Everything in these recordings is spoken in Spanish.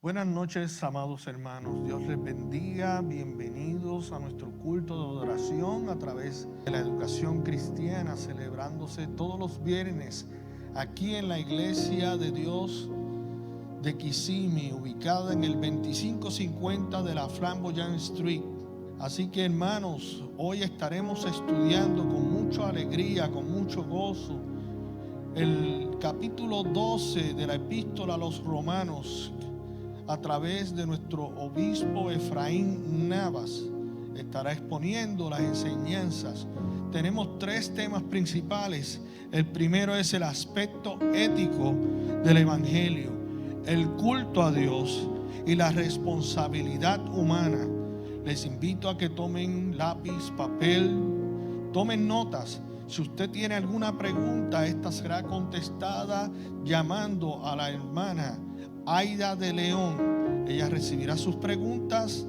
Buenas noches, amados hermanos. Dios les bendiga. Bienvenidos a nuestro culto de adoración a través de la educación cristiana, celebrándose todos los viernes aquí en la Iglesia de Dios de Kissimmee, ubicada en el 2550 de la Flamboyant Street. Así que, hermanos, hoy estaremos estudiando con mucha alegría, con mucho gozo, el capítulo 12 de la Epístola a los Romanos, a través de nuestro obispo Efraín Navas. Estará exponiendo las enseñanzas. Tenemos tres temas principales. El primero es el aspecto ético del Evangelio, el culto a Dios y la responsabilidad humana. Les invito a que tomen lápiz, papel, tomen notas. Si usted tiene alguna pregunta, esta será contestada llamando a la hermana Aida de León. Ella recibirá sus preguntas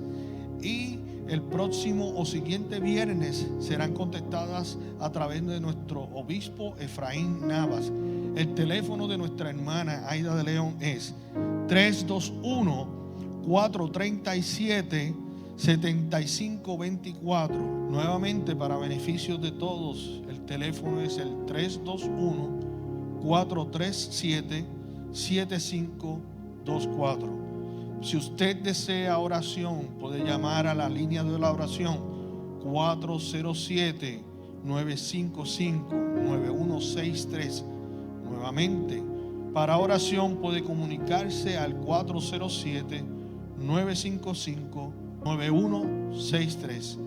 y el próximo o siguiente viernes serán contestadas a través de nuestro obispo Efraín Navas. El teléfono de nuestra hermana Aida de León es 321-437-7524. Nuevamente, para beneficio de todos, el teléfono es el 321-437-7524. Si usted desea oración, puede llamar a la línea de la oración 407-955-9163. Nuevamente, para oración puede comunicarse al 407-955-9163.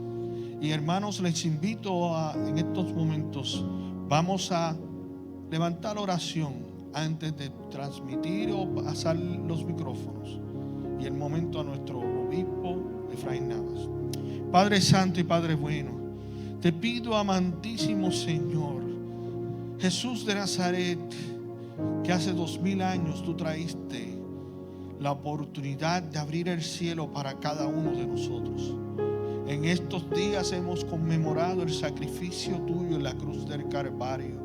Y hermanos, les invito en estos momentos, vamos a levantar oración antes de transmitir o pasar los micrófonos. Y el momento a nuestro obispo Efraín Navas. Padre Santo y Padre bueno, te pido, amantísimo Señor, Jesús de Nazaret, que hace 2000 años tú traíste la oportunidad de abrir el cielo para cada uno de nosotros. En estos días hemos conmemorado el sacrificio tuyo en la cruz del Calvario,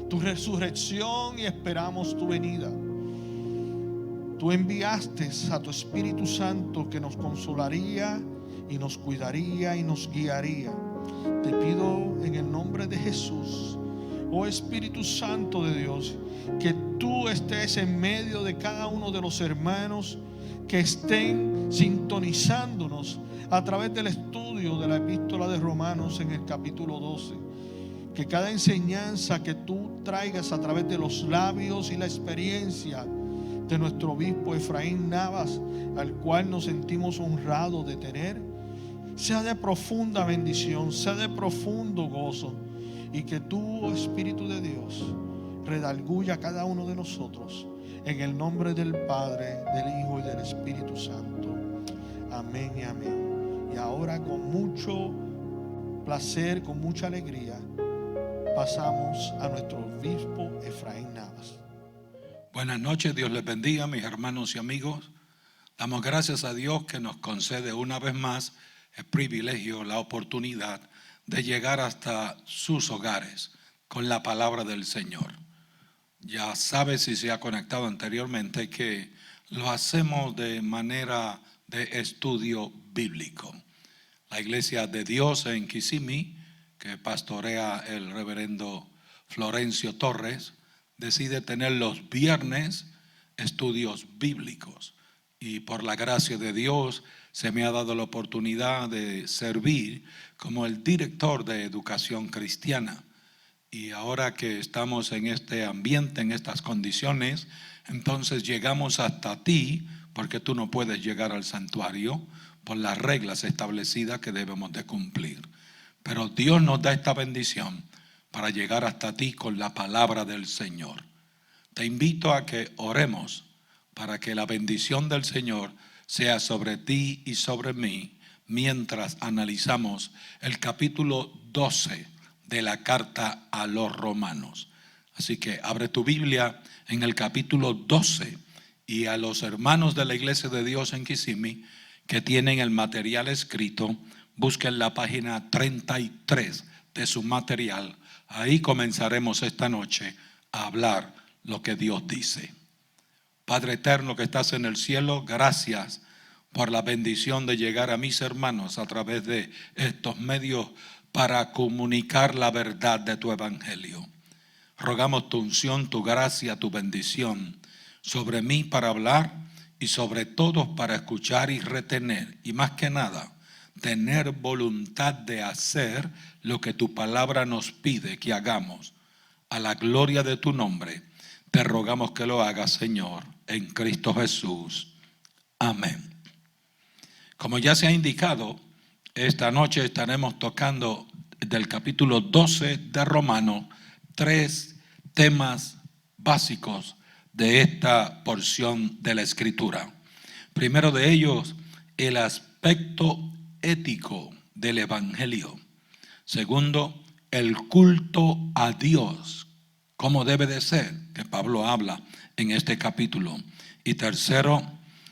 tu resurrección, y esperamos tu venida. Tú enviaste a tu Espíritu Santo que nos consolaría y nos cuidaría y nos guiaría. Te pido en el nombre de Jesús, oh Espíritu Santo de Dios, que tú estés en medio de cada uno de los hermanos que estén sintonizándonos a través del estudio de la Epístola de Romanos en el capítulo 12. Que cada enseñanza que tú traigas a través de los labios y la experiencia de nuestro obispo Efraín Navas, al cual nos sentimos honrados de tener, sea de profunda bendición, sea de profundo gozo, y que tú, Espíritu de Dios, redarguya a cada uno de nosotros, en el nombre del Padre, del Hijo y del Espíritu Santo. Amén y amén. Y ahora, con mucho placer, con mucha alegría, pasamos a nuestro obispo Efraín Navas. Buenas noches, Dios les bendiga, mis hermanos y amigos. Damos gracias a Dios que nos concede una vez más el privilegio, la oportunidad de llegar hasta sus hogares con la palabra del Señor. Ya sabe, si se ha conectado anteriormente, que lo hacemos de manera de estudio bíblico. La Iglesia de Dios en Kissimmee, que pastorea el reverendo Florencio Torres, decide tener los viernes estudios bíblicos, y por la gracia de Dios se me ha dado la oportunidad de servir como el director de educación cristiana. Y ahora que estamos en este ambiente, en estas condiciones, entonces llegamos hasta ti, porque tú no puedes llegar al santuario por las reglas establecidas que debemos de cumplir. Pero Dios nos da esta bendición para llegar hasta ti con la palabra del Señor. Te invito a que oremos para que la bendición del Señor sea sobre ti y sobre mí mientras analizamos el capítulo 12 de la carta a los Romanos. Así que abre tu Biblia en el capítulo 12, y a los hermanos de la Iglesia de Dios en Kissimmee que tienen el material escrito, busquen la página 33 de su material. Ahí comenzaremos esta noche a hablar lo que Dios dice. Padre eterno que estás en el cielo, gracias por la bendición de llegar a mis hermanos a través de estos medios para comunicar la verdad de tu evangelio. Rogamos tu unción, tu gracia, tu bendición sobre mí para hablar y sobre todos para escuchar y retener. Y más que nada, tener voluntad de hacer lo que tu palabra nos pide que hagamos. A la gloria de tu nombre, te rogamos que lo hagas, Señor, en Cristo Jesús. Amén. Como ya se ha indicado, esta noche estaremos tocando del capítulo 12 de Romanos 3 temas básicos de esta porción de la Escritura. Primero de ellos, el aspecto ético del Evangelio. Segundo, el culto a Dios, cómo debe de ser, que Pablo habla en este capítulo. Y tercero,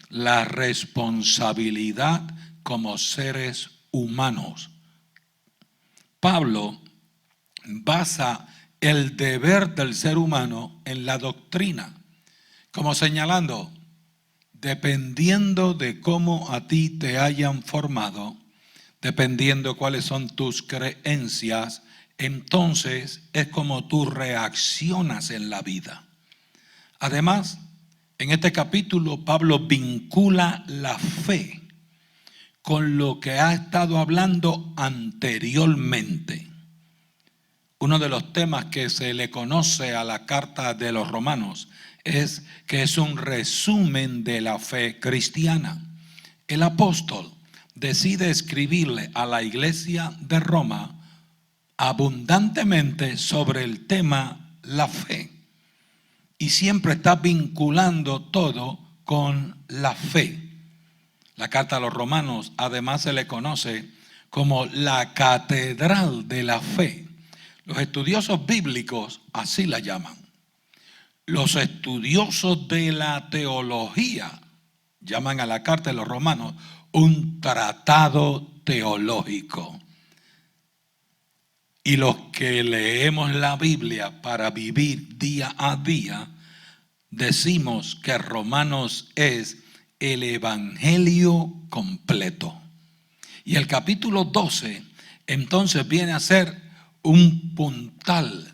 la responsabilidad como seres humanos. Pablo basa el deber del ser humano en la doctrina, como señalando, dependiendo de cómo a ti te hayan formado, dependiendo cuáles son tus creencias, entonces es como tú reaccionas en la vida. Además, en este capítulo Pablo vincula la fe con lo que ha estado hablando anteriormente. Uno de los temas que se le conoce a la carta de los Romanos es que es un resumen de la fe cristiana. El apóstol decide escribirle a la iglesia de Roma abundantemente sobre el tema la fe. Y siempre está vinculando todo con la fe. La carta a los Romanos además se le conoce como la catedral de la fe. Los estudiosos bíblicos así la llaman. Los estudiosos de la teología llaman a la carta de los Romanos un tratado teológico. Y los que leemos la Biblia para vivir día a día, decimos que Romanos es el evangelio completo. Y el capítulo 12 entonces viene a ser un puntal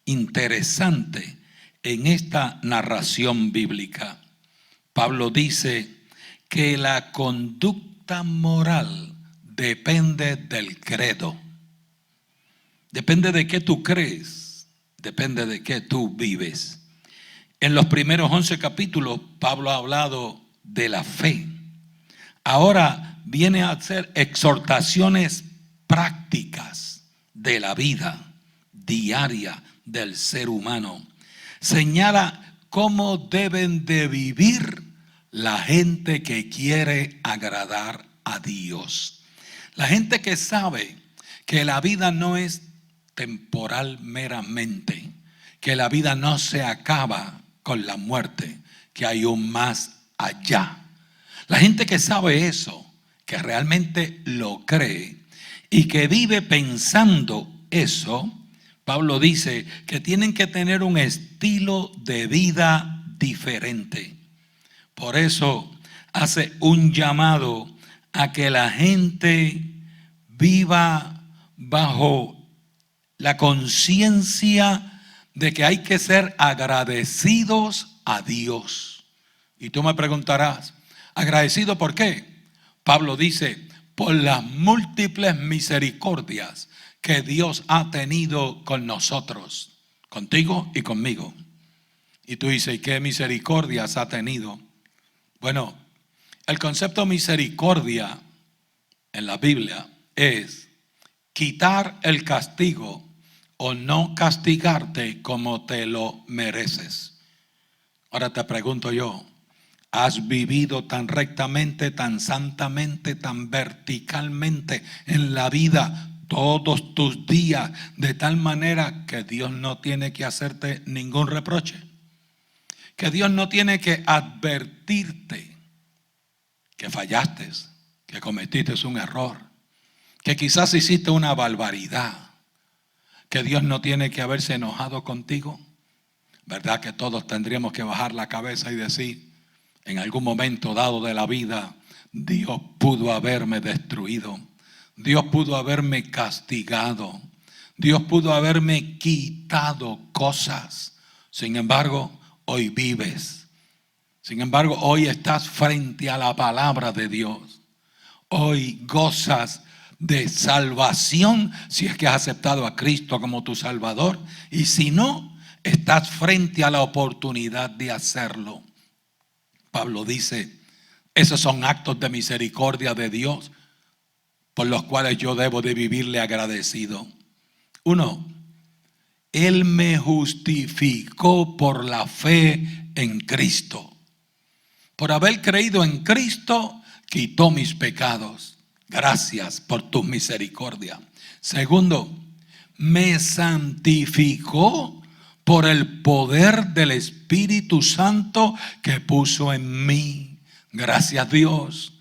interesante en esta narración bíblica. Pablo dice que la conducta moral depende del credo. Depende de qué tú crees, depende de qué tú vives. En los primeros 11 capítulos, Pablo ha hablado de la fe. Ahora viene a hacer exhortaciones prácticas de la vida diaria del ser humano. Señala cómo deben de vivir la gente que quiere agradar a Dios. La gente que sabe que la vida no es temporal meramente, que la vida no se acaba con la muerte, que hay un más allá. La gente que sabe eso, que realmente lo cree y que vive pensando eso, Pablo dice que tienen que tener un estilo de vida diferente. Por eso hace un llamado a que la gente viva bajo la conciencia de que hay que ser agradecidos a Dios. Y tú me preguntarás, ¿agradecido por qué? Pablo dice, por las múltiples misericordias que Dios ha tenido con nosotros, contigo y conmigo. Y tú dices, ¿y qué misericordias ha tenido? Bueno, el concepto misericordia en la Biblia es quitar el castigo o no castigarte como te lo mereces. Ahora te pregunto yo, ¿has vivido tan rectamente, tan santamente, tan verticalmente en la vida todos tus días de tal manera que Dios no tiene que hacerte ningún reproche? Que Dios no tiene que advertirte que fallaste, que cometiste un error, que quizás hiciste una barbaridad, que Dios no tiene que haberse enojado contigo. ¿Verdad que todos tendríamos que bajar la cabeza y decir, en algún momento dado de la vida, Dios pudo haberme destruido, Dios pudo haberme castigado, Dios pudo haberme quitado cosas? Sin embargo, hoy vives. Sin embargo, hoy estás frente a la palabra de Dios. Hoy gozas de salvación si es que has aceptado a Cristo como tu Salvador. Y si no, estás frente a la oportunidad de hacerlo. Pablo dice, esos son actos de misericordia de Dios por los cuales yo debo de vivirle agradecido. 1. Él me justificó por la fe en Cristo. Por haber creído en Cristo, quitó mis pecados. Gracias por tu misericordia. 2, me santificó por el poder del Espíritu Santo que puso en mí. Gracias, Dios,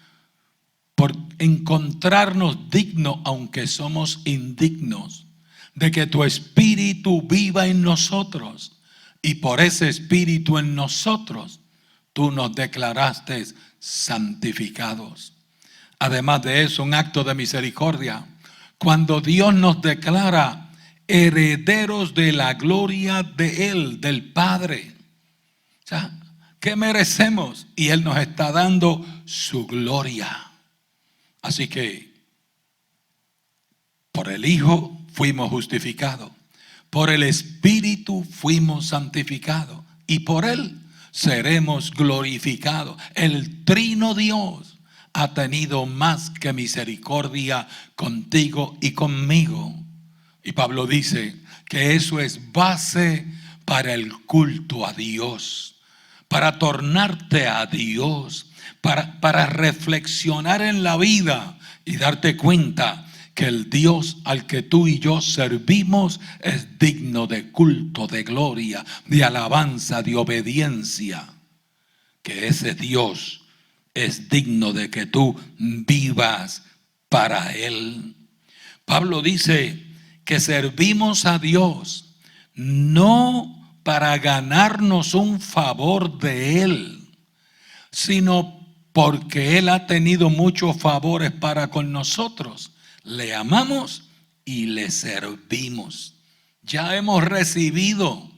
por encontrarnos dignos, aunque somos indignos, de que tu Espíritu viva en nosotros. Y por ese Espíritu en nosotros, tú nos declaraste santificados. Además de eso, un acto de misericordia, cuando Dios nos declara herederos de la gloria de Él, del Padre. O sea, ¿qué merecemos? Y Él nos está dando su gloria. Así que por el Hijo fuimos justificados, por el Espíritu fuimos santificados y por Él seremos glorificados. El Trino Dios ha tenido más que misericordia contigo y conmigo. Y Pablo dice que eso es base para el culto a Dios, para tornarte a Dios, para reflexionar en la vida y darte cuenta que el Dios al que tú y yo servimos es digno de culto, de gloria, de alabanza, de obediencia. Que ese Dios es digno de que tú vivas para Él. Pablo dice que servimos a Dios no para ganarnos un favor de Él, sino porque Él ha tenido muchos favores para con nosotros. Le amamos y le servimos. Ya hemos recibido,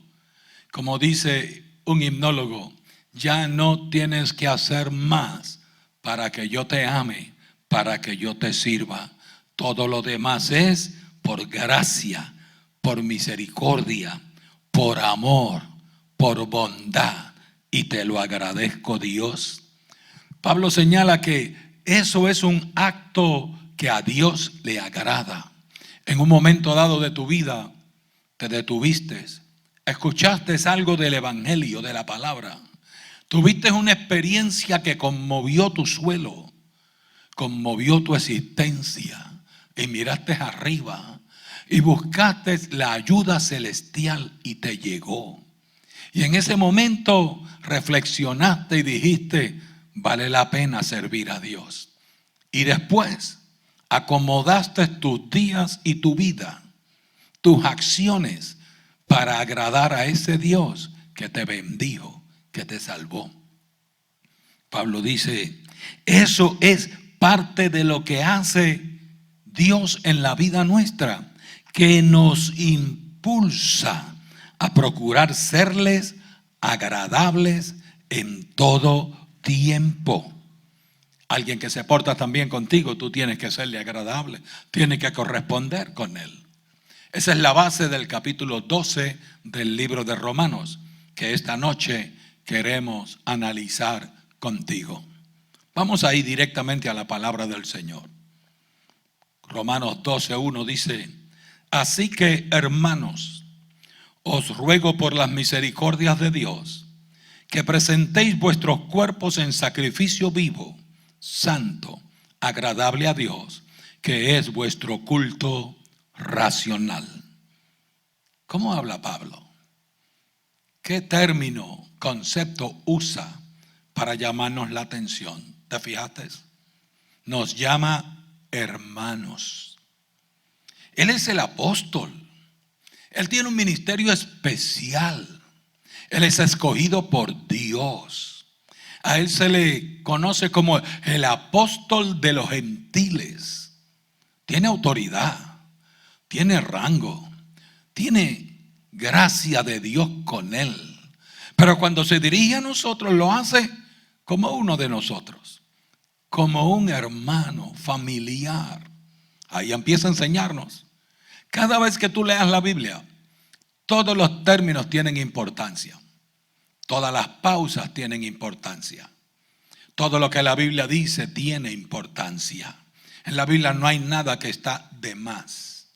como dice un himnólogo, ya no tienes que hacer más para que yo te ame, para que yo te sirva. Todo lo demás es por gracia, por misericordia, por amor, por bondad. Y te lo agradezco, Dios. Pablo señala que eso es un acto que a Dios le agrada. En un momento dado de tu vida te detuviste, escuchaste algo del evangelio, de la palabra, tuviste una experiencia que conmovió tu suelo, conmovió tu existencia, y miraste arriba y buscaste la ayuda celestial y te llegó. Y en ese momento reflexionaste y dijiste, vale la pena servir a Dios. Y después acomodaste tus días y tu vida, tus acciones, para agradar a ese Dios que te bendijo, que te salvó. Pablo dice, eso es parte de lo que hace Dios en la vida nuestra, que nos impulsa a procurar serles agradables en todo tiempo. Alguien que se porta también contigo, tú tienes que serle agradable, tienes que corresponder con él. Esa es la base del capítulo 12 del libro de Romanos, que esta noche queremos analizar contigo. Vamos a ir directamente a la palabra del Señor. Romanos 12:1 dice, así que, hermanos, os ruego por las misericordias de Dios, que presentéis vuestros cuerpos en sacrificio vivo, santo, agradable a Dios, que es vuestro culto racional. ¿Cómo habla Pablo? ¿Qué término, concepto usa para llamarnos la atención? ¿Te fijaste? Nos llama hermanos. Él es el apóstol. Él tiene un ministerio especial. Él es escogido por Dios. A Él se le conoce como el apóstol de los gentiles. Tiene autoridad, tiene rango, tiene gracia de Dios con Él. Pero cuando se dirige a nosotros, lo hace como uno de nosotros, como un hermano familiar. Ahí empieza a enseñarnos. Cada vez que tú leas la Biblia, todos los términos tienen importancia. Todas las pausas tienen importancia. Todo lo que la Biblia dice tiene importancia. En la Biblia no hay nada que está de más.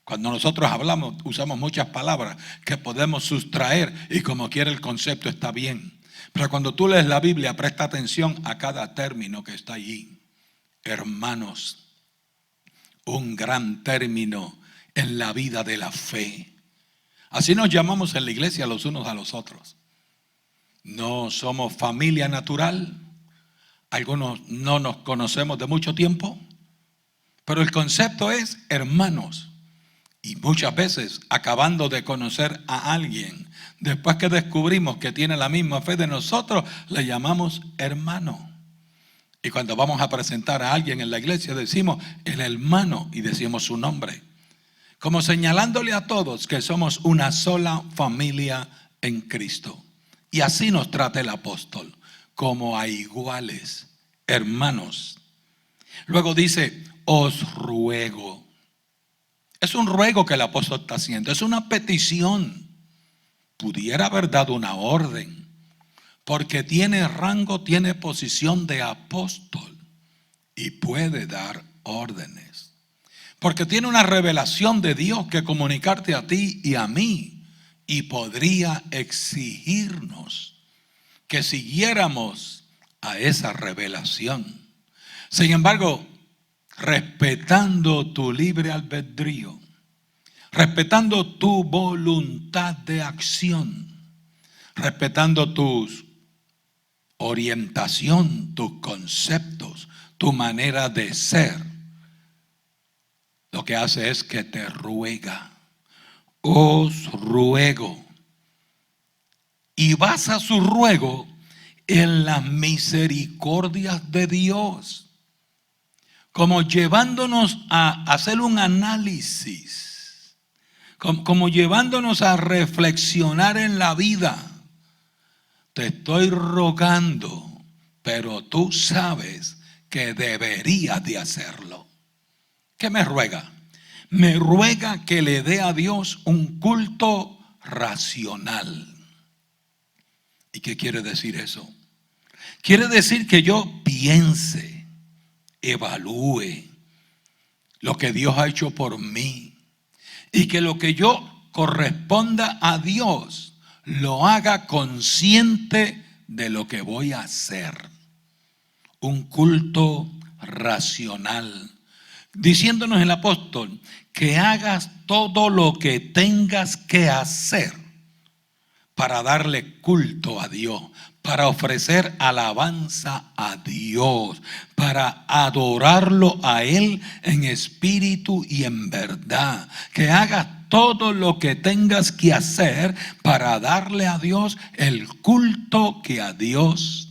Cuando nosotros hablamos, usamos muchas palabras que podemos sustraer y como quiera el concepto está bien. Pero cuando tú lees la Biblia, presta atención a cada término que está allí. Hermanos, un gran término en la vida de la fe. Así nos llamamos en la iglesia los unos a los otros. No somos familia natural. Algunos no nos conocemos de mucho tiempo. Pero el concepto es hermanos. Y muchas veces, acabando de conocer a alguien, después que descubrimos que tiene la misma fe de nosotros, le llamamos hermano. Y cuando vamos a presentar a alguien en la iglesia, decimos el hermano y decimos su nombre. Como señalándole a todos que somos una sola familia en Cristo. Y así nos trata el apóstol, como a iguales, hermanos. Luego dice, os ruego. Es un ruego que el apóstol está haciendo, es una petición. Pudiera haber dado una orden, porque tiene rango, tiene posición de apóstol y puede dar órdenes. Porque tiene una revelación de Dios que comunicarte a ti y a mí, y podría exigirnos que siguiéramos a esa revelación. Sin embargo, respetando tu libre albedrío, respetando tu voluntad de acción, respetando tu orientación, tus conceptos, tu manera de ser, lo que hace es que te ruega. Os ruego. Y basa su ruego en las misericordias de Dios, como llevándonos a hacer un análisis, como llevándonos a reflexionar en la vida. Te estoy rogando, pero tú sabes que deberías de hacerlo. ¿Qué me ruega? Me ruega que le dé a Dios un culto racional. ¿Y qué quiere decir eso? Quiere decir que yo piense, evalúe lo que Dios ha hecho por mí y que lo que yo corresponda a Dios lo haga consciente de lo que voy a hacer. Un culto racional. Diciéndonos el apóstol que hagas todo lo que tengas que hacer para darle culto a Dios, para ofrecer alabanza a Dios, para adorarlo a Él en espíritu y en verdad. Que hagas todo lo que tengas que hacer para darle a Dios el culto que a Dios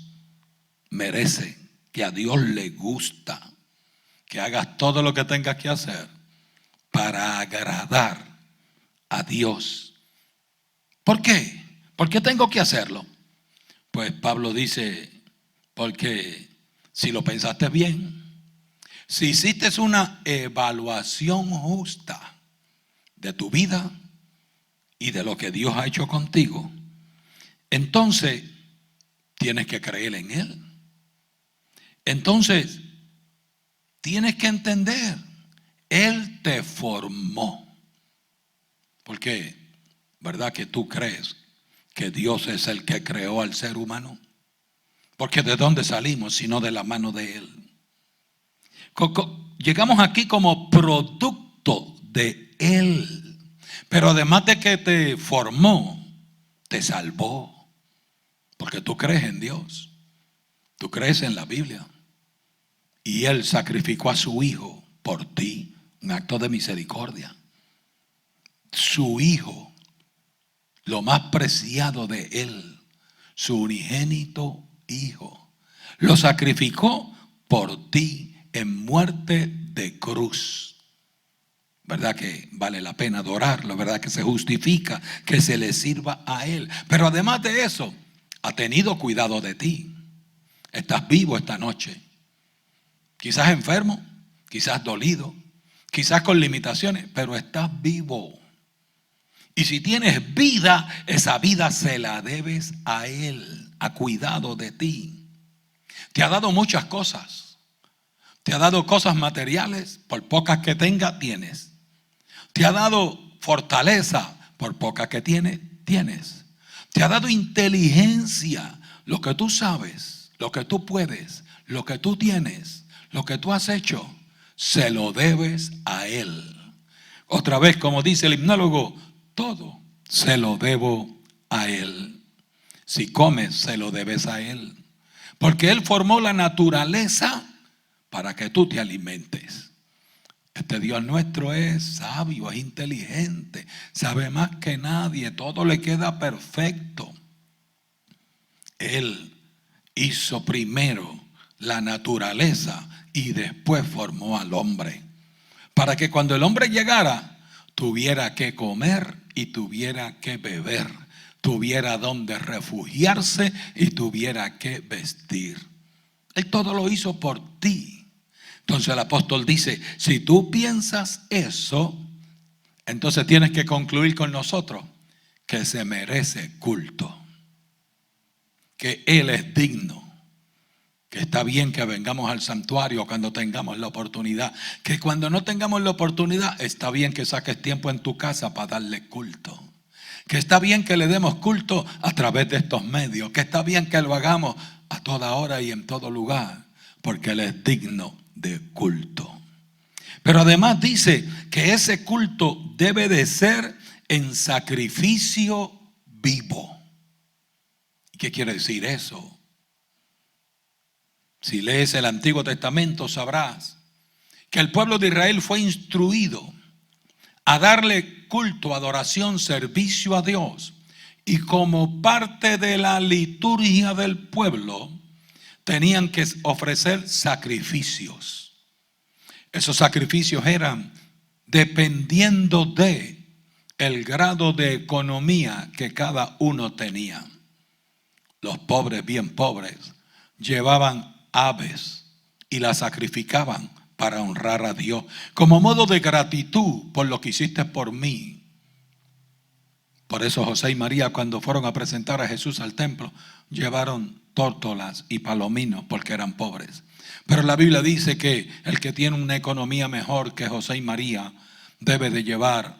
merece, que a Dios le gusta. Que hagas todo lo que tengas que hacer para agradar a Dios. ¿Por qué? ¿Por qué tengo que hacerlo? Pues Pablo dice, porque si lo pensaste bien, si hiciste una evaluación justa de tu vida y de lo que Dios ha hecho contigo, entonces tienes que creer en Él. Entonces tienes que entender, Él te formó. Porque, ¿verdad que tú crees que Dios es el que creó al ser humano? Porque ¿de dónde salimos sino de la mano de Él? Llegamos aquí como producto de Él. Pero además de que te formó, te salvó. Porque tú crees en Dios. Tú crees en la Biblia. Y Él sacrificó a su Hijo por ti, un acto de misericordia. Su Hijo lo más preciado de Él, su unigénito Hijo. Lo sacrificó por ti en muerte de cruz. ¿Verdad que vale la pena adorarlo? ¿Verdad que se justifica que se le sirva a Él? Pero además de eso, ha tenido cuidado de ti. Estás vivo esta noche. Quizás enfermo, quizás dolido, quizás con limitaciones, pero estás vivo. Y si tienes vida, esa vida se la debes a Él. Ha cuidado de ti. Te ha dado muchas cosas. Te ha dado cosas materiales, por pocas que tengas, tienes. Te ha dado fortaleza, por pocas que tienes. Te ha dado inteligencia, lo que tú sabes, lo que tú puedes, lo que tú tienes, lo que tú has hecho, se lo debes a Él. Otra vez, como dice el himnólogo, todo se lo debo a Él. Si comes, se lo debes a Él. Porque Él formó la naturaleza para que tú te alimentes. Este Dios nuestro es sabio, es inteligente, sabe más que nadie, todo le queda perfecto. Él hizo primero la naturaleza y después formó al hombre. Para que cuando el hombre llegara, tuviera que comer y tuviera que beber, tuviera donde refugiarse y tuviera que vestir. Él todo lo hizo por ti. Entonces el apóstol dice, si tú piensas eso, entonces tienes que concluir con nosotros que se merece culto, que Él es digno, que está bien que vengamos al santuario cuando tengamos la oportunidad, que cuando no tengamos la oportunidad está bien que saques tiempo en tu casa para darle culto, que está bien que le demos culto a través de estos medios, que está bien que lo hagamos a toda hora y en todo lugar, porque Él es digno de culto. Pero además dice que ese culto debe de ser en sacrificio vivo. ¿Qué quiere decir eso? Si lees el Antiguo Testamento sabrás que el pueblo de Israel fue instruido a darle culto, adoración, servicio a Dios. Y como parte de la liturgia del pueblo, tenían que ofrecer sacrificios. Esos sacrificios eran dependiendo de el grado de economía que cada uno tenía. Los pobres, bien pobres, llevaban aves y las sacrificaban para honrar a Dios, como modo de gratitud por lo que hiciste por mí. Por eso José y María, cuando fueron a presentar a Jesús al templo, llevaron tórtolas y palominos porque eran pobres. Pero la Biblia dice que el que tiene una economía mejor que José y María debe de llevar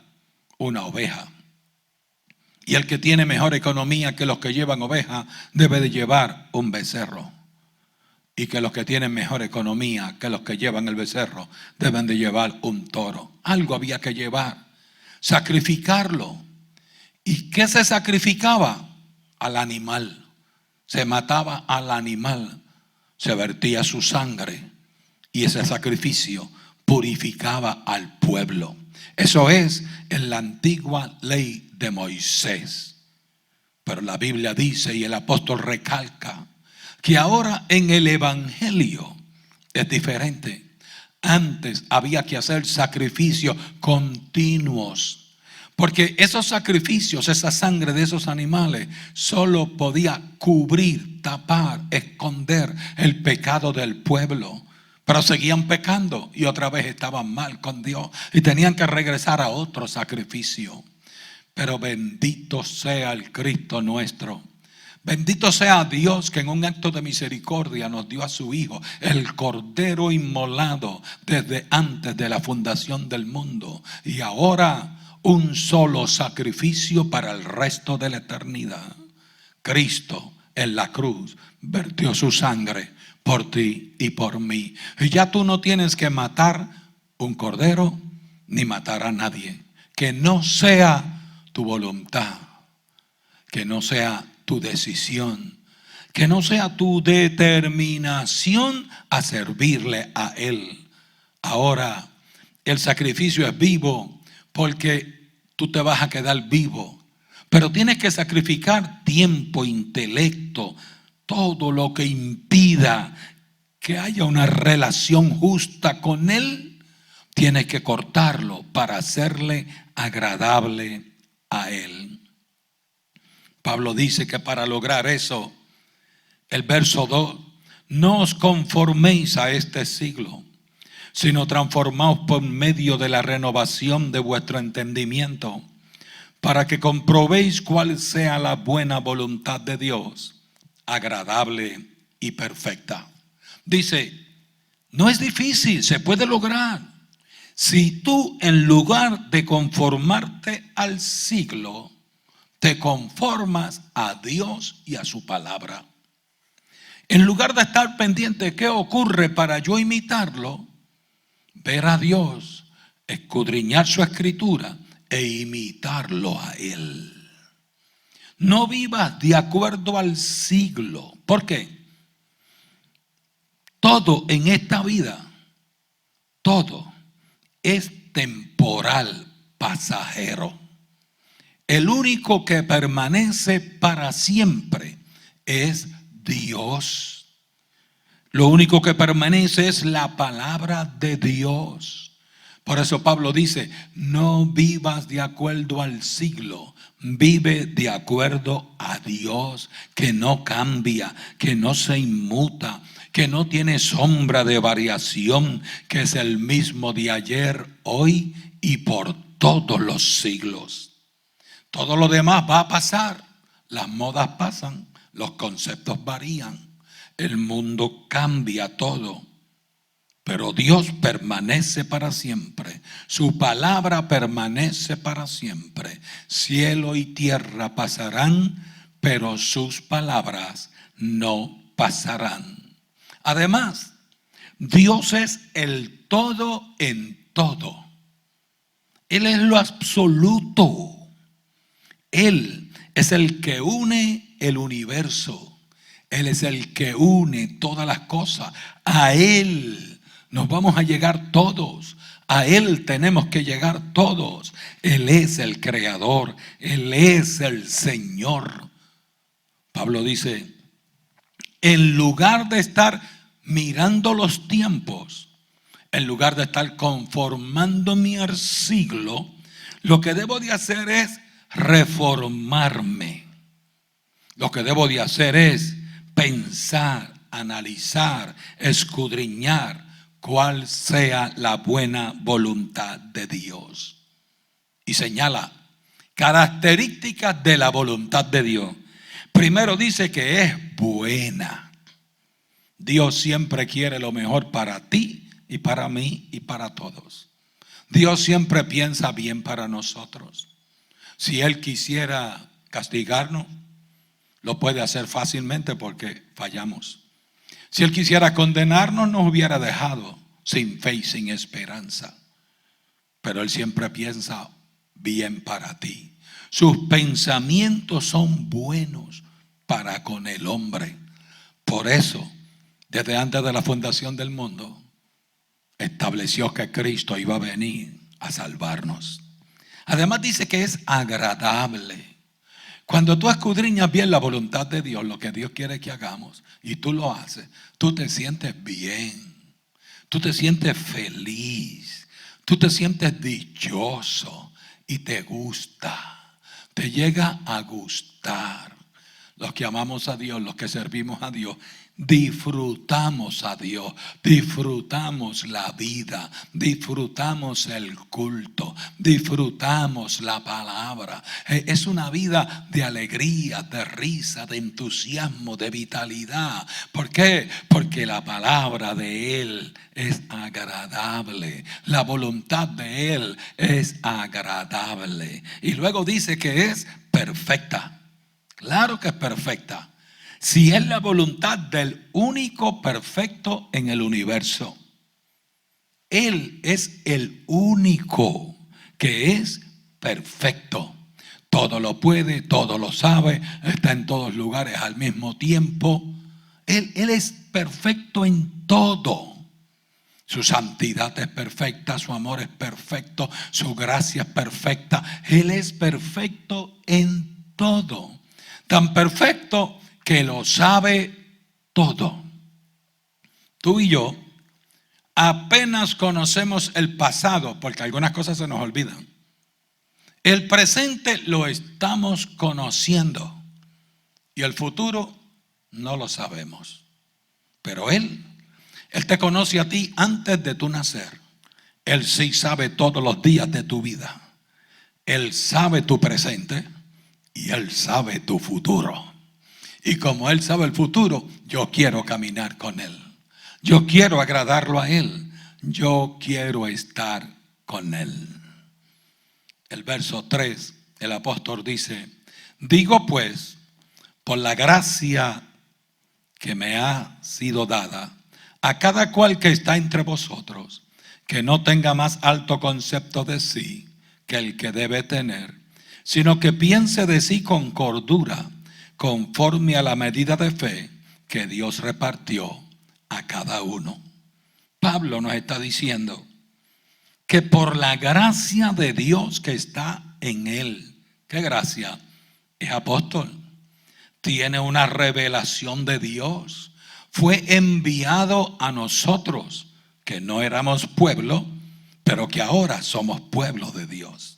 una oveja. Y el que tiene mejor economía que los que llevan oveja debe de llevar un becerro. Y que los que tienen mejor economía que los que llevan el becerro deben de llevar un toro. Algo había que llevar, sacrificarlo. ¿Y qué se sacrificaba? Al animal. Se mataba al animal, se vertía su sangre y ese sacrificio purificaba al pueblo. Eso es en la antigua ley de Moisés. Pero la Biblia dice y el apóstol recalca que ahora en el evangelio es diferente. Antes había que hacer sacrificios continuos. Porque esos sacrificios, esa sangre de esos animales, solo podía cubrir, tapar, esconder el pecado del pueblo. Pero seguían pecando y otra vez estaban mal con Dios y tenían que regresar a otro sacrificio. Pero bendito sea el Cristo nuestro. Bendito sea Dios que en un acto de misericordia nos dio a su Hijo, el Cordero inmolado desde antes de la fundación del mundo. Y ahora un solo sacrificio para el resto de la eternidad. Cristo en la cruz vertió su sangre por ti y por mí. Y ya tú no tienes que matar un cordero ni matar a nadie. Que no sea tu voluntad, que no sea tu decisión, que no sea tu determinación a servirle a Él. Ahora el sacrificio es vivo porque tú te vas a quedar vivo, Pero tienes que sacrificar tiempo, intelecto, todo lo que impida que haya una relación justa con Él. Tienes que cortarlo para hacerle agradable a Él. Pablo dice que para lograr eso, el verso 2, no os conforméis a este siglo, sino transformaos por medio de la renovación de vuestro entendimiento, para que comprobéis cuál sea la buena voluntad de Dios, agradable y perfecta. Dice, no es difícil, se puede lograr. Si tú, en lugar de conformarte al siglo, te conformas a Dios y a su palabra. En lugar de estar pendiente de qué ocurre para yo imitarlo, ver a Dios, escudriñar su escritura e imitarlo a Él. No vivas de acuerdo al siglo. ¿Por qué? Todo en esta vida, todo es temporal, pasajero. El único que permanece para siempre es Dios. Lo único que permanece es la palabra de Dios. Por eso Pablo dice, no vivas de acuerdo al siglo, vive de acuerdo a Dios, que no cambia, que no se inmuta, que no tiene sombra de variación, que es el mismo de ayer, hoy y por todos los siglos. Todo lo demás va a pasar, las modas pasan, los conceptos varían, el mundo cambia todo. Pero Dios permanece para siempre. Su palabra permanece para siempre. Cielo y tierra pasarán, pero sus palabras no pasarán. Además, Dios es el todo en todo. Él es lo absoluto. Él es el que une el universo. Él es el que une todas las cosas. A Él nos vamos a llegar todos. A Él tenemos que llegar todos. Él es el creador. Él es el Señor. Pablo dice, en lugar de estar mirando los tiempos, en lugar de estar conformándome al siglo, lo que debo de hacer es reformarme. Lo que debo de hacer es pensar, analizar, escudriñar cuál sea la buena voluntad de Dios. Y señala características de la voluntad de Dios. Primero dice que es buena. Dios siempre quiere lo mejor para ti y para mí y para todos. Dios siempre piensa bien para nosotros. Si Él quisiera castigarnos, lo puede hacer fácilmente porque fallamos. Si Él quisiera condenarnos, nos hubiera dejado sin fe y sin esperanza. Pero Él siempre piensa bien para ti. Sus pensamientos son buenos para con el hombre. Por eso, desde antes de la fundación del mundo, estableció que Cristo iba a venir a salvarnos. Además dice que es agradable. Cuando tú escudriñas bien la voluntad de Dios, lo que Dios quiere que hagamos, y tú lo haces, tú te sientes bien, tú te sientes feliz, tú te sientes dichoso y te gusta, te llega a gustar. Los que amamos a Dios, los que servimos a Dios, disfrutamos a Dios, disfrutamos la vida, disfrutamos el culto, disfrutamos la palabra. Es una vida de alegría, de risa, de entusiasmo, de vitalidad. ¿Por qué? Porque la palabra de Él es agradable, la voluntad de Él es agradable. Y luego dice que es perfecta. Claro que es perfecta. Si es la voluntad del único perfecto en el universo. Él es el único que es perfecto. Todo lo puede, todo lo sabe, está en todos lugares al mismo tiempo. Él es perfecto en todo. Su santidad es perfecta, su amor es perfecto, su gracia es perfecta. Él es perfecto en todo. Tan perfecto que lo sabe todo. Tú y yo apenas conocemos el pasado, porque algunas cosas se nos olvidan. El presente lo estamos conociendo y el futuro no lo sabemos. Pero Él te conoce a ti antes de tu nacer. Él sí sabe todos los días de tu vida. Él sabe tu presente y Él sabe tu futuro. Y como Él sabe el futuro, yo quiero caminar con Él. Yo quiero agradarlo a Él. Yo quiero estar con Él. El verso 3, el apóstol dice: digo pues, por la gracia que me ha sido dada, a cada cual que está entre vosotros, que no tenga más alto concepto de sí que el que debe tener, sino que piense de sí con cordura, conforme a la medida de fe que Dios repartió a cada uno. Pablo nos está diciendo que por la gracia de Dios que está en él, ¿qué gracia? Es apóstol, tiene una revelación de Dios, fue enviado a nosotros, que no éramos pueblo, pero que ahora somos pueblo de Dios.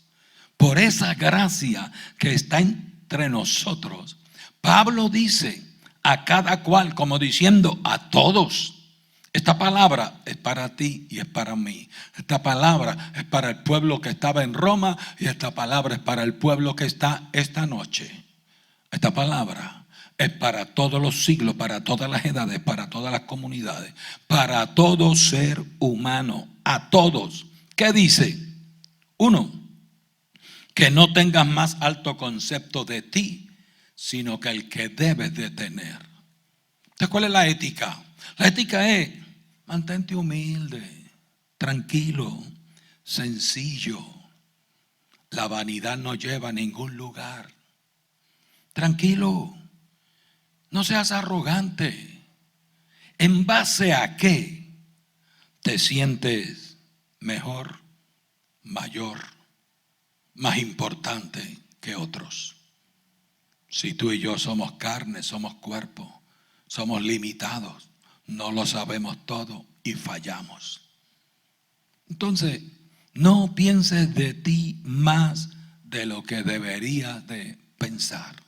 Por esa gracia que está entre nosotros, Pablo dice a cada cual, como diciendo a todos. Esta palabra es para ti y es para mí. Esta palabra es para el pueblo que estaba en Roma y esta palabra es para el pueblo que está esta noche. Esta palabra es para todos los siglos, para todas las edades, para todas las comunidades, para todo ser humano, a todos. ¿Qué dice? 1, que no tengas más alto concepto de ti, sino que el que debes de tener. Entonces, ¿cuál es la ética? La ética es: mantente humilde, tranquilo, sencillo. La vanidad no lleva a ningún lugar. Tranquilo, no seas arrogante. ¿En base a qué te sientes mejor, mayor, más importante que otros? Si tú y yo somos carne, somos cuerpo, somos limitados, no lo sabemos todo y fallamos. Entonces, no pienses de ti más de lo que deberías de pensar,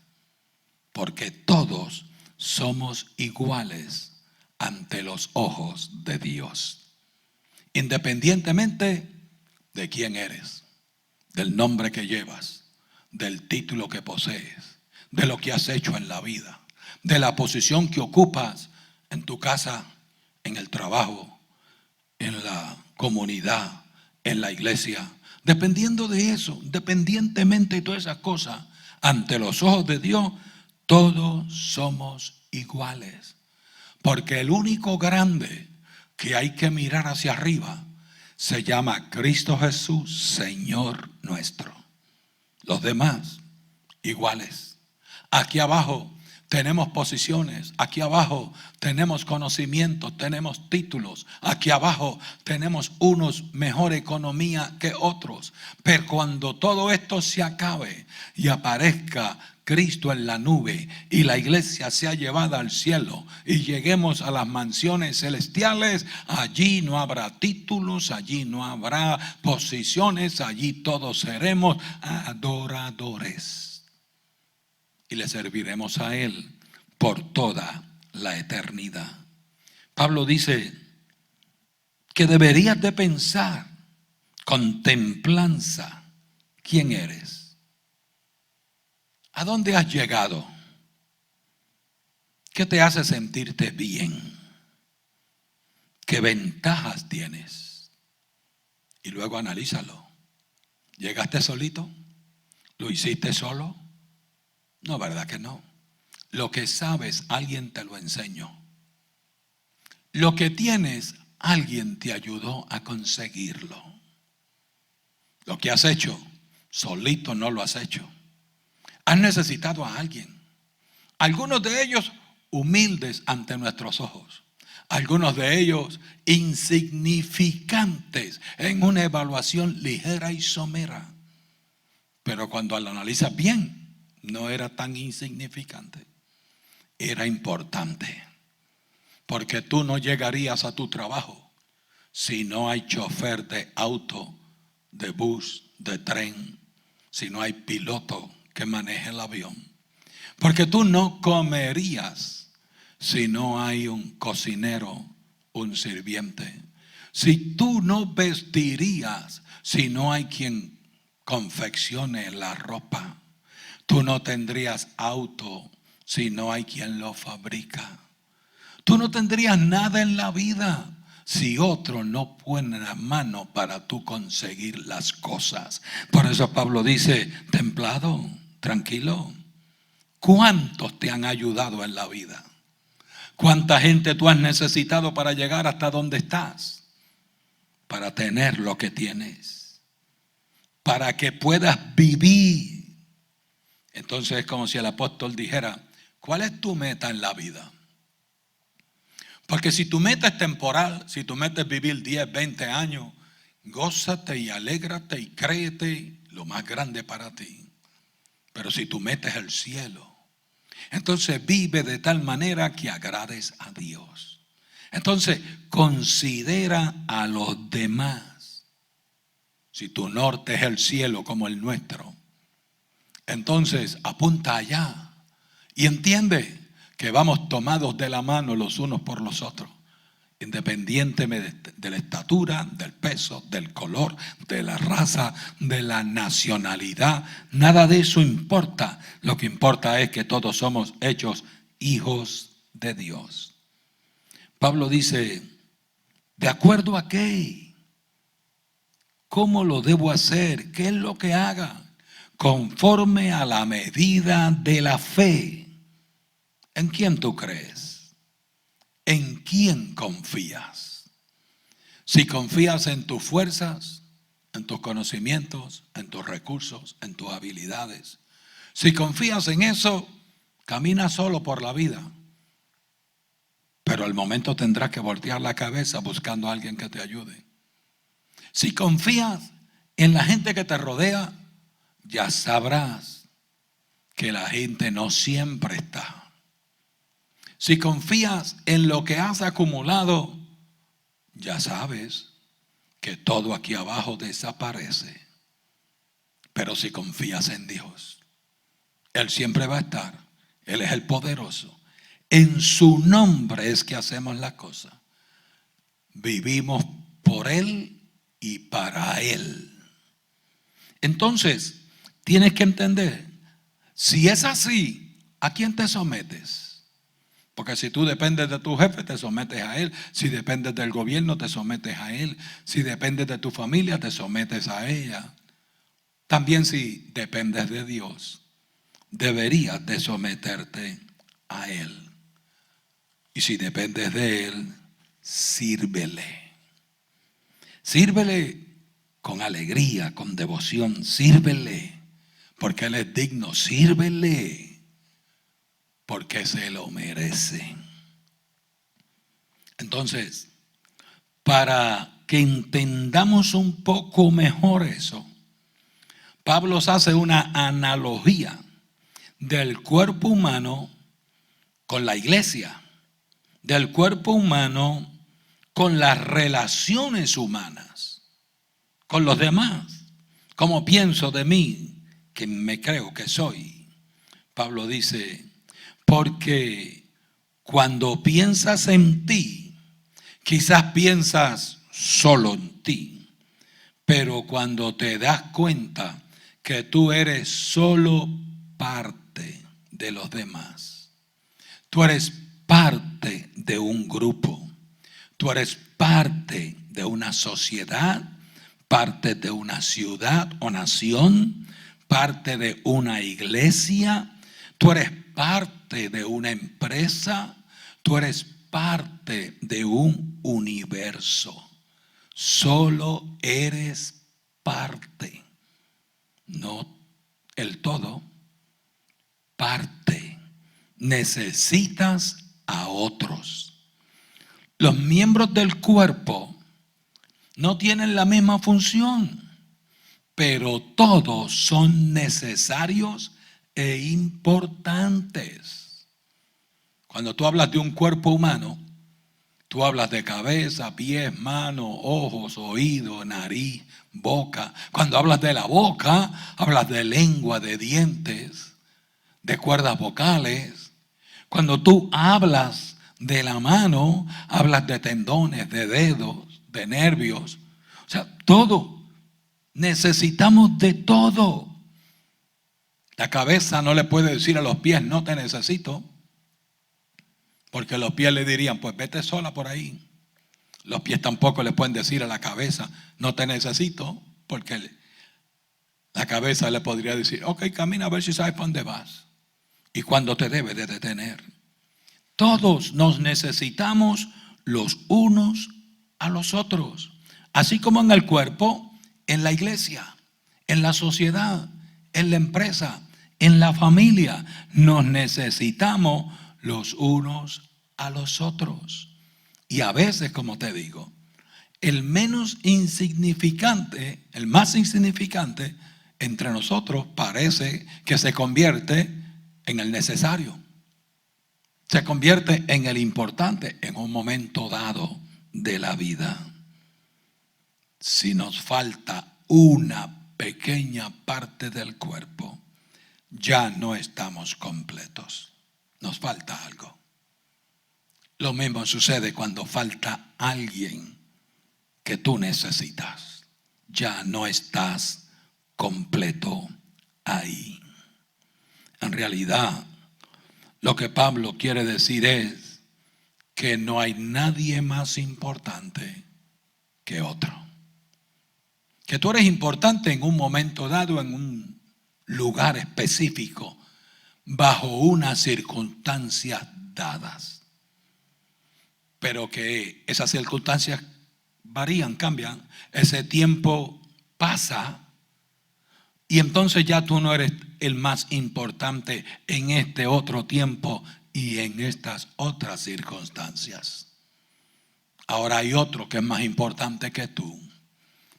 porque todos somos iguales ante los ojos de Dios, independientemente de quién eres, del nombre que llevas, del título que posees, de lo que has hecho en la vida, de la posición que ocupas en tu casa, en el trabajo, en la comunidad, en la iglesia. Dependiendo de eso, independientemente de todas esas cosas, ante los ojos de Dios, todos somos iguales. Porque el único grande que hay que mirar hacia arriba se llama Cristo Jesús, Señor nuestro. Los demás, iguales. Aquí abajo tenemos posiciones, aquí abajo tenemos conocimientos, tenemos títulos, aquí abajo tenemos unos mejor economía que otros. Pero cuando todo esto se acabe y aparezca Cristo en la nube y la iglesia sea llevada al cielo y lleguemos a las mansiones celestiales, allí no habrá títulos, allí no habrá posiciones, allí todos seremos adoradores. Y le serviremos a Él por toda la eternidad. Pablo dice que deberías de pensar con templanza quién eres, a dónde has llegado, qué te hace sentirte bien, qué ventajas tienes. Y luego analízalo. ¿Llegaste solito? ¿Lo hiciste solo? No, ¿verdad que no? Lo que sabes, alguien te lo enseñó. Lo que tienes, alguien te ayudó a conseguirlo. Lo que has hecho, solito no lo has hecho. Has necesitado a alguien. Algunos de ellos humildes ante nuestros ojos. Algunos de ellos insignificantes en una evaluación ligera y somera. Pero cuando lo analizas bien, no era tan insignificante, era importante. Porque tú no llegarías a tu trabajo si no hay chofer de auto, de bus, de tren, si no hay piloto que maneje el avión. Porque tú no comerías si no hay un cocinero, un sirviente. Si tú no vestirías si no hay quien confeccione la ropa. Tú no tendrías auto si no hay quien lo fabrica. Tú no tendrías nada en la vida si otro no pone la mano para tú conseguir las cosas. Por eso Pablo dice, templado, tranquilo. ¿Cuántos te han ayudado en la vida? ¿Cuánta gente tú has necesitado para llegar hasta donde estás? Para tener lo que tienes, para que puedas vivir. Entonces es como si el apóstol dijera, ¿cuál es tu meta en la vida? Porque si tu meta es temporal, si tu meta es vivir 10, 20 años, gózate y alégrate y créete lo más grande para ti. Pero si tu meta es el cielo, entonces vive de tal manera que agrades a Dios. Entonces considera a los demás. Si tu norte es el cielo como el nuestro, entonces apunta allá y entiende que vamos tomados de la mano los unos por los otros, independientemente de la estatura, del peso, del color, de la raza, de la nacionalidad. Nada de eso importa. Lo que importa es que todos somos hechos hijos de Dios. Pablo dice, ¿de acuerdo a qué? ¿Cómo lo debo hacer? ¿Qué es lo que haga? Conforme a la medida de la fe. ¿En quién tú crees? ¿En quién confías? Si confías en tus fuerzas, en tus conocimientos, en tus recursos, en tus habilidades. Si confías en eso, camina solo por la vida. Pero al momento tendrás que voltear la cabeza buscando a alguien que te ayude. Si confías en la gente que te rodea, ya sabrás que la gente no siempre está. Si confías en lo que has acumulado, ya sabes que todo aquí abajo desaparece. Pero si confías en Dios, Él siempre va a estar. Él es el poderoso. En su nombre es que hacemos las cosas. Vivimos por Él y para Él. Entonces, tienes que entender, si es así, ¿a quién te sometes? Porque si tú dependes de tu jefe, te sometes a él. Si dependes del gobierno, te sometes a él. Si dependes de tu familia, te sometes a ella. También si dependes de Dios, deberías de someterte a Él. Y si dependes de Él, sírvele. Sírvele con alegría, con devoción. Sírvele, porque Él es digno. Sírvele, porque se lo merece. Entonces, para que entendamos un poco mejor eso, Pablo hace una analogía del cuerpo humano con la iglesia, del cuerpo humano con las relaciones humanas, con los demás. ¿Cómo pienso de mí, que me creo que soy? Pablo dice, porque cuando piensas en ti, quizás piensas solo en ti, pero cuando te das cuenta que tú eres solo parte de los demás, tú eres parte de un grupo, tú eres parte de una sociedad, parte de una ciudad o nación, parte de una iglesia, tú eres parte de una empresa, tú eres parte de un universo. Solo eres parte, no el todo, parte. Necesitas a otros. Los miembros del cuerpo no tienen la misma función, pero todos son necesarios e importantes. Cuando tú hablas de un cuerpo humano, tú hablas de cabeza, pies, manos, ojos, oídos, nariz, boca. Cuando hablas de la boca, hablas de lengua, de dientes, de cuerdas vocales. Cuando tú hablas de la mano, hablas de tendones, de dedos, de nervios. O sea, todo. Necesitamos de todo. La cabeza no le puede decir a los pies, no te necesito. Porque los pies le dirían, pues vete sola por ahí. Los pies tampoco le pueden decir a la cabeza, no te necesito. Porque la cabeza le podría decir, ok, camina a ver si sabes para dónde vas. Y cuándo te debe de detener. Todos nos necesitamos los unos a los otros. Así como en el cuerpo, en la iglesia, en la sociedad, en la empresa, en la familia. Nos necesitamos los unos a los otros. Y a veces, como te digo, el menos insignificante, el más insignificante entre nosotros parece que se convierte en el necesario. Se convierte en el importante en un momento dado de la vida. Si nos falta una pequeña parte del cuerpo, ya no estamos completos. Nos falta algo. Lo mismo sucede cuando falta alguien que tú necesitas. Ya no estás completo ahí. En realidad, lo que Pablo quiere decir es que no hay nadie más importante que otro. Que tú eres importante en un momento dado, en un lugar específico, bajo unas circunstancias dadas. Pero que esas circunstancias varían, cambian. Ese tiempo pasa y entonces ya tú no eres el más importante en este otro tiempo y en estas otras circunstancias. Ahora hay otro que es más importante que tú,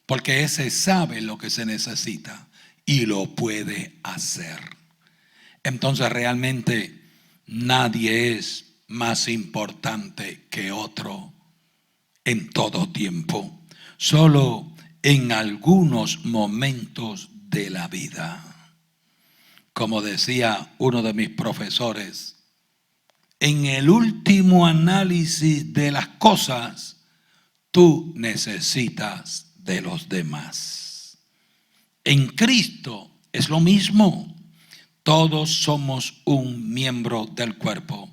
porque ese sabe lo que se necesita y lo puede hacer. Entonces realmente nadie es más importante que otro en todo tiempo, solo en algunos momentos de la vida. Como decía uno de mis profesores, en el último análisis de las cosas, tú necesitas de los demás. En Cristo es lo mismo. Todos somos un miembro del cuerpo.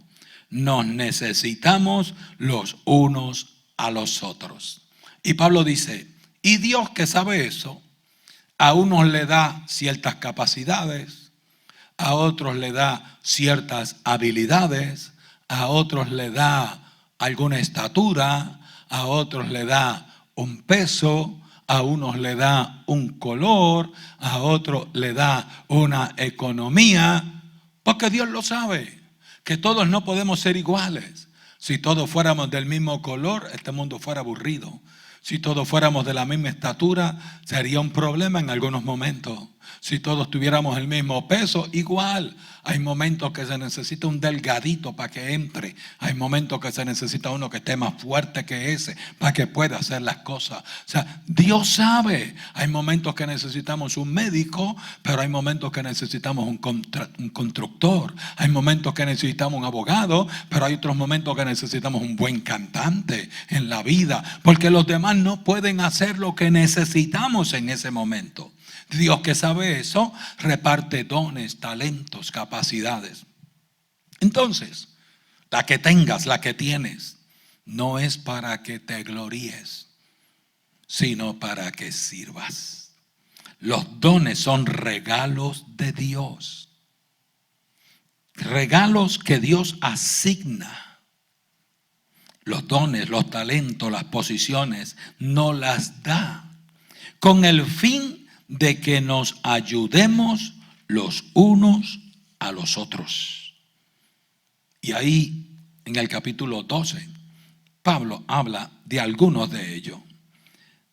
Nos necesitamos los unos a los otros. Y Pablo dice, y Dios que sabe eso, a unos le da ciertas capacidades, a otros le da ciertas habilidades, a otros le da alguna estatura, a otros le da un peso, a unos le da un color, a otros le da una economía, porque Dios lo sabe, que todos no podemos ser iguales. Si todos fuéramos del mismo color, este mundo fuera aburrido. Si todos fuéramos de la misma estatura, sería un problema en algunos momentos. Si todos tuviéramos el mismo peso, igual. Hay momentos que se necesita un delgadito para que entre. Hay momentos que se necesita uno que esté más fuerte que ese para que pueda hacer las cosas. O sea, Dios sabe. Hay momentos que necesitamos un médico, pero hay momentos que necesitamos un constructor. Hay momentos que necesitamos un abogado, pero hay otros momentos que necesitamos un buen cantante en la vida. Porque los demás no pueden hacer lo que necesitamos en ese momento. Dios que sabe eso, reparte dones, talentos, capacidades. Entonces, la que tengas, la que tienes, no es para que te gloríes, sino para que sirvas. Los dones son regalos de Dios. Regalos que Dios asigna. Los dones, los talentos, las posiciones, no las da con el fin de que nos ayudemos los unos a los otros. Y ahí en el capítulo 12, Pablo habla de algunos de ellos.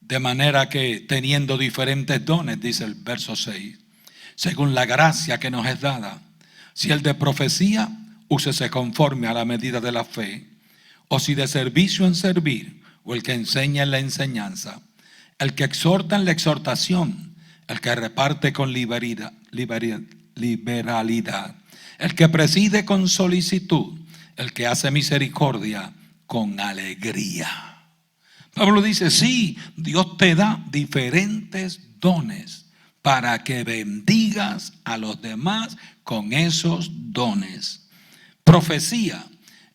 De manera que teniendo diferentes dones, dice el verso 6, según la gracia que nos es dada. Si el de profecía, úsese conforme a la medida de la fe, o si de servicio en servir, o el que enseña en la enseñanza, el que exhorta en la exhortación, el que reparte con liberalidad, el que preside con solicitud, el que hace misericordia con alegría. Pablo dice, sí, Dios te da diferentes dones para que bendigas a los demás con esos dones. Profecía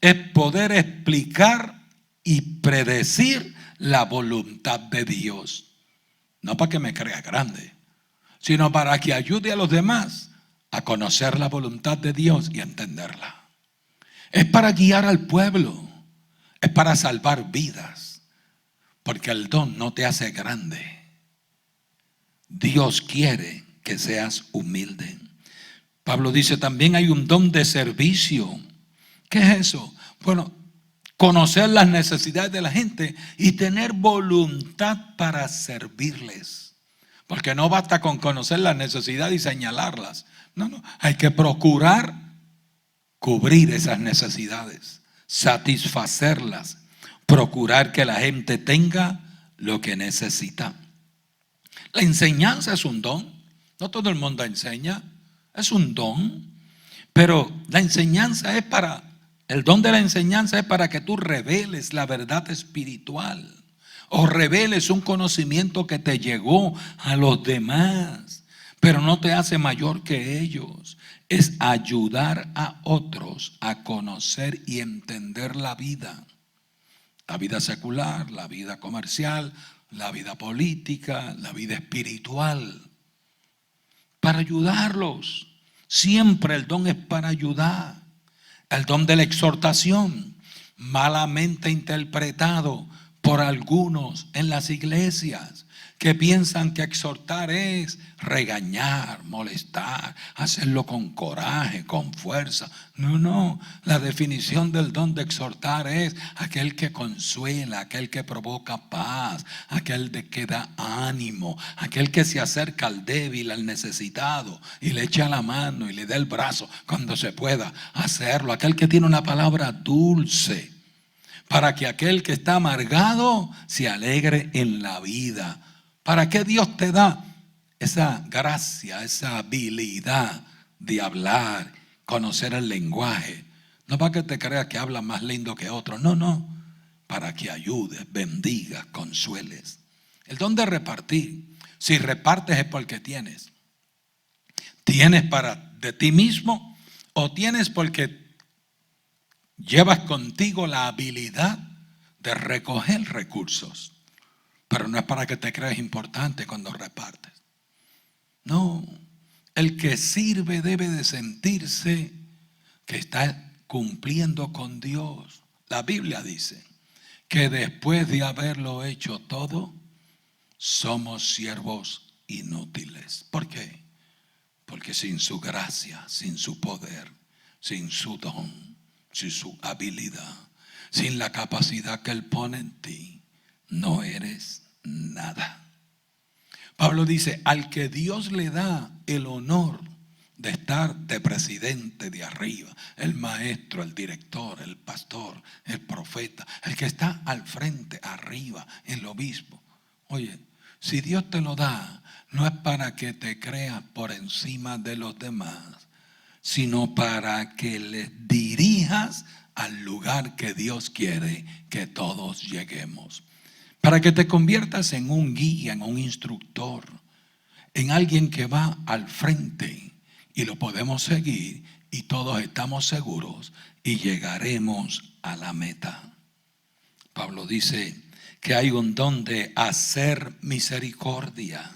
es poder explicar y predecir la voluntad de Dios. No para que me crea grande, sino para que ayude a los demás a conocer la voluntad de Dios y entenderla. Es para guiar al pueblo, es para salvar vidas, porque el don no te hace grande. Dios quiere que seas humilde. Pablo dice, también hay un don de servicio. ¿Qué es eso? Bueno, conocer las necesidades de la gente y tener voluntad para servirles. Porque no basta con conocer las necesidades y señalarlas. No, hay que procurar cubrir esas necesidades, satisfacerlas, procurar que la gente tenga lo que necesita. La enseñanza es un don. No todo el mundo enseña, es un don. Pero la enseñanza es para, el don de la enseñanza es para que tú reveles la verdad espiritual o reveles un conocimiento que te llegó a los demás, pero no te hace mayor que ellos. Es ayudar a otros a conocer y entender la vida secular, la vida comercial, la vida política, la vida espiritual, para ayudarlos. Siempre el don es para ayudar. El don de la exhortación, malamente interpretado por algunos en las iglesias, que piensan que exhortar es regañar, molestar, hacerlo con coraje, con fuerza. No, la definición del don de exhortar es aquel que consuela, aquel que provoca paz, aquel que da ánimo, aquel que se acerca al débil, al necesitado y le echa la mano y le da el brazo cuando se pueda hacerlo, aquel que tiene una palabra dulce para que aquel que está amargado se alegre en la vida. ¿Para qué Dios te da esa gracia, esa habilidad de hablar, conocer el lenguaje? No para que te creas que hablas más lindo que otros. No. Para que ayudes, bendigas, consueles. El don de repartir. Si repartes es porque tienes. ¿Tienes para de ti mismo o tienes porque llevas contigo la habilidad de recoger recursos? Pero no es para que te creas importante cuando repartes. No, el que sirve debe de sentirse que está cumpliendo con Dios. La Biblia dice que después de haberlo hecho todo, somos siervos inútiles. ¿Por qué? Porque sin su gracia, sin su poder, sin su don, sin su habilidad, sin la capacidad que Él pone en ti, no eres nada. Pablo dice, al que Dios le da el honor de estar de presidente de arriba, el maestro, el director, el pastor, el profeta, el que está al frente, arriba, el obispo. Oye, si Dios te lo da, no es para que te creas por encima de los demás, sino para que les dirijas al lugar que Dios quiere que todos lleguemos. Para que te conviertas en un guía, en un instructor, en alguien que va al frente y lo podemos seguir y todos estamos seguros y llegaremos a la meta. Pablo dice que hay un don de hacer misericordia.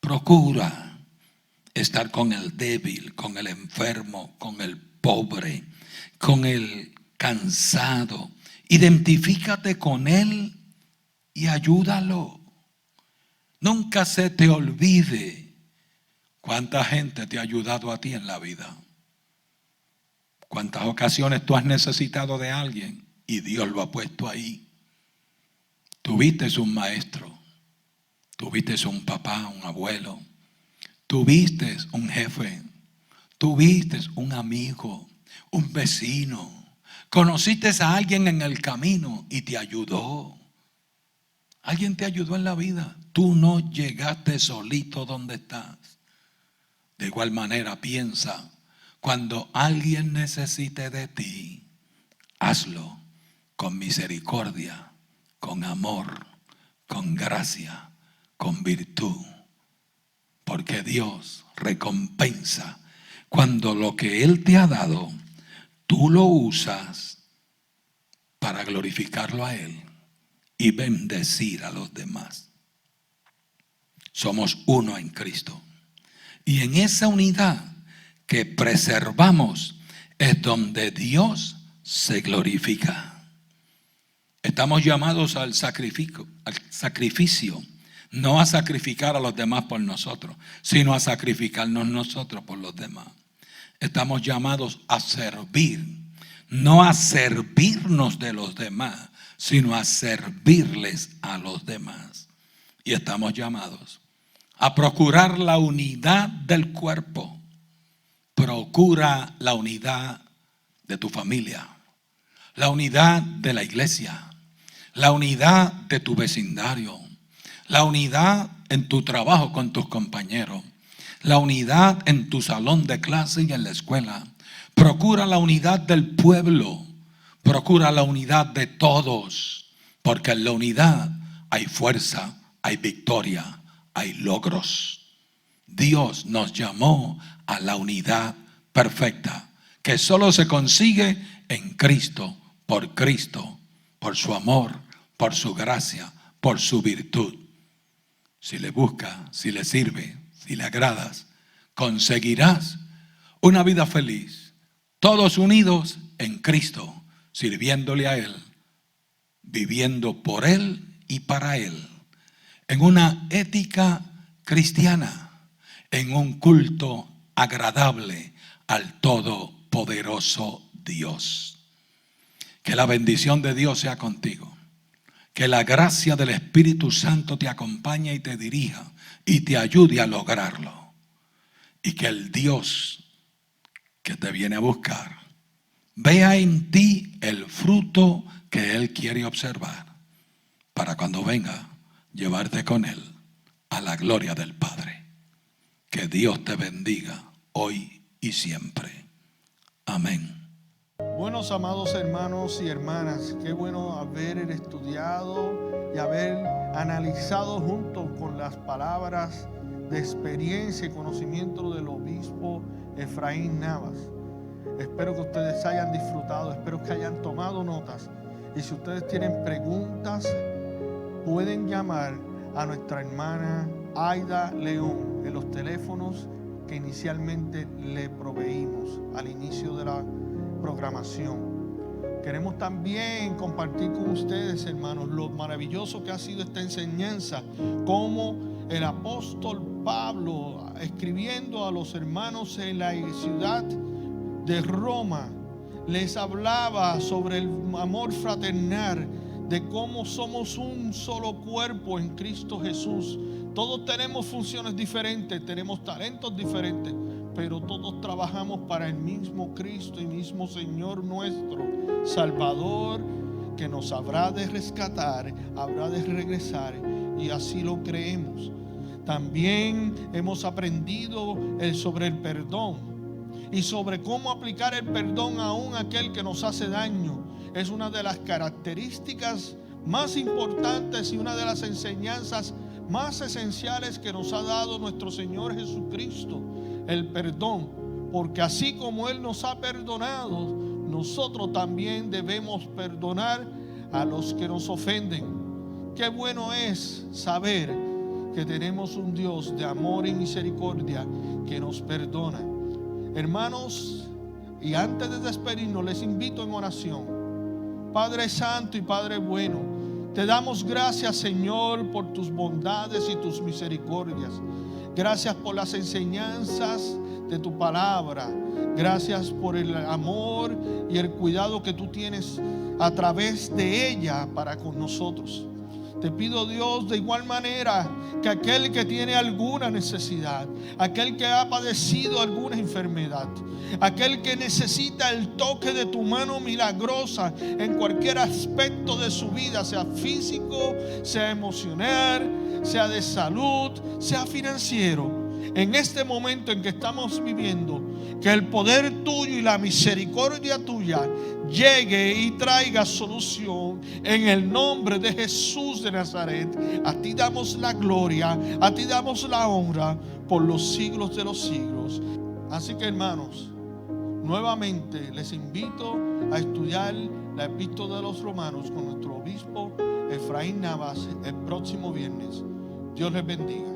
Procura estar con el débil, con el enfermo, con el pobre, con el cansado. Identifícate con él y ayúdalo. Nunca se te olvide cuánta gente te ha ayudado a ti en la vida. Cuántas ocasiones tú has necesitado de alguien y Dios lo ha puesto ahí. Tuviste un maestro, tuviste un papá, un abuelo, Tuviste un jefe, tuviste un amigo, un vecino, conociste a alguien en el camino y te ayudó. Alguien te ayudó en la vida. Tú no llegaste solito donde estás. De igual manera piensa, cuando alguien necesite de ti, hazlo con misericordia, con amor, con gracia, con virtud. Porque Dios recompensa cuando lo que Él te ha dado, tú lo usas para glorificarlo a Él y bendecir a los demás. Somos uno en Cristo. Y en esa unidad que preservamos es donde Dios se glorifica. Estamos llamados al sacrificio, no a sacrificar a los demás por nosotros, sino a sacrificarnos nosotros por los demás. Estamos llamados a servir, no a servirnos de los demás, sino a servirles a los demás. Y estamos llamados a procurar la unidad del cuerpo. Procura la unidad de tu familia, la unidad de la iglesia, la unidad de tu vecindario, la unidad en tu trabajo con tus compañeros, la unidad en tu salón de clase y en la escuela. Procura la unidad del pueblo, procura la unidad de todos, porque en la unidad hay fuerza, hay victoria, hay logros. Dios nos llamó a la unidad perfecta, que solo se consigue en Cristo, por su amor, por su gracia, por su virtud. Si le buscas, si le sirve, si le agradas, conseguirás una vida feliz, todos unidos en Cristo, sirviéndole a Él, viviendo por Él y para Él, en una ética cristiana, en un culto agradable al todopoderoso Dios. Que la bendición de Dios sea contigo. Que la gracia del Espíritu Santo te acompañe y te dirija y te ayude a lograrlo. Y que el Dios que te viene a buscar vea en ti el fruto que Él quiere observar, para cuando venga llevarte con Él a la gloria del Padre. Que Dios te bendiga hoy y siempre. Amén. Buenos amados hermanos y hermanas, qué bueno haber estudiado y haber analizado junto con las palabras de experiencia y conocimiento del obispo Efraín Navas. Espero que ustedes hayan disfrutado, espero que hayan tomado notas, y si ustedes tienen preguntas pueden llamar a nuestra hermana Aida León en los teléfonos que inicialmente le proveímos al inicio de la programación. Queremos también compartir con ustedes, hermanos, lo maravilloso que ha sido esta enseñanza, como el apóstol Pablo, escribiendo a los hermanos en la ciudad de Roma, les hablaba sobre el amor fraternal, de cómo somos un solo cuerpo en Cristo Jesús. Todos tenemos funciones diferentes, tenemos talentos diferentes, pero todos trabajamos para el mismo Cristo y mismo Señor nuestro, Salvador, que nos habrá de rescatar, habrá de regresar, y así lo creemos. También hemos aprendido sobre el perdón y sobre cómo aplicar el perdón aún a aquel que nos hace daño. Es una de las características más importantes y una de las enseñanzas más esenciales que nos ha dado nuestro Señor Jesucristo, el perdón, porque así como Él nos ha perdonado, nosotros también debemos perdonar a los que nos ofenden. Qué bueno es saber que tenemos un Dios de amor y misericordia que nos perdona. Hermanos, y antes de despedirnos, les invito en oración. Padre Santo y Padre bueno, te damos gracias, Señor, por tus bondades y tus misericordias. Gracias por las enseñanzas de tu palabra. Gracias por el amor y el cuidado que tú tienes a través de ella para con nosotros. Te pido, Dios, de igual manera que aquel que tiene alguna necesidad, aquel que ha padecido alguna enfermedad, aquel que necesita el toque de tu mano milagrosa en cualquier aspecto de su vida, sea físico, sea emocional, sea de salud, sea financiero. En este momento en que estamos viviendo, que el poder tuyo y la misericordia tuya llegue y traiga solución en el nombre de Jesús de Nazaret. A ti damos la gloria, a ti damos la honra por los siglos de los siglos. Así que, hermanos, nuevamente les invito a estudiar la Epístola de los Romanos con nuestro obispo Efraín Navas el próximo viernes. Dios les bendiga.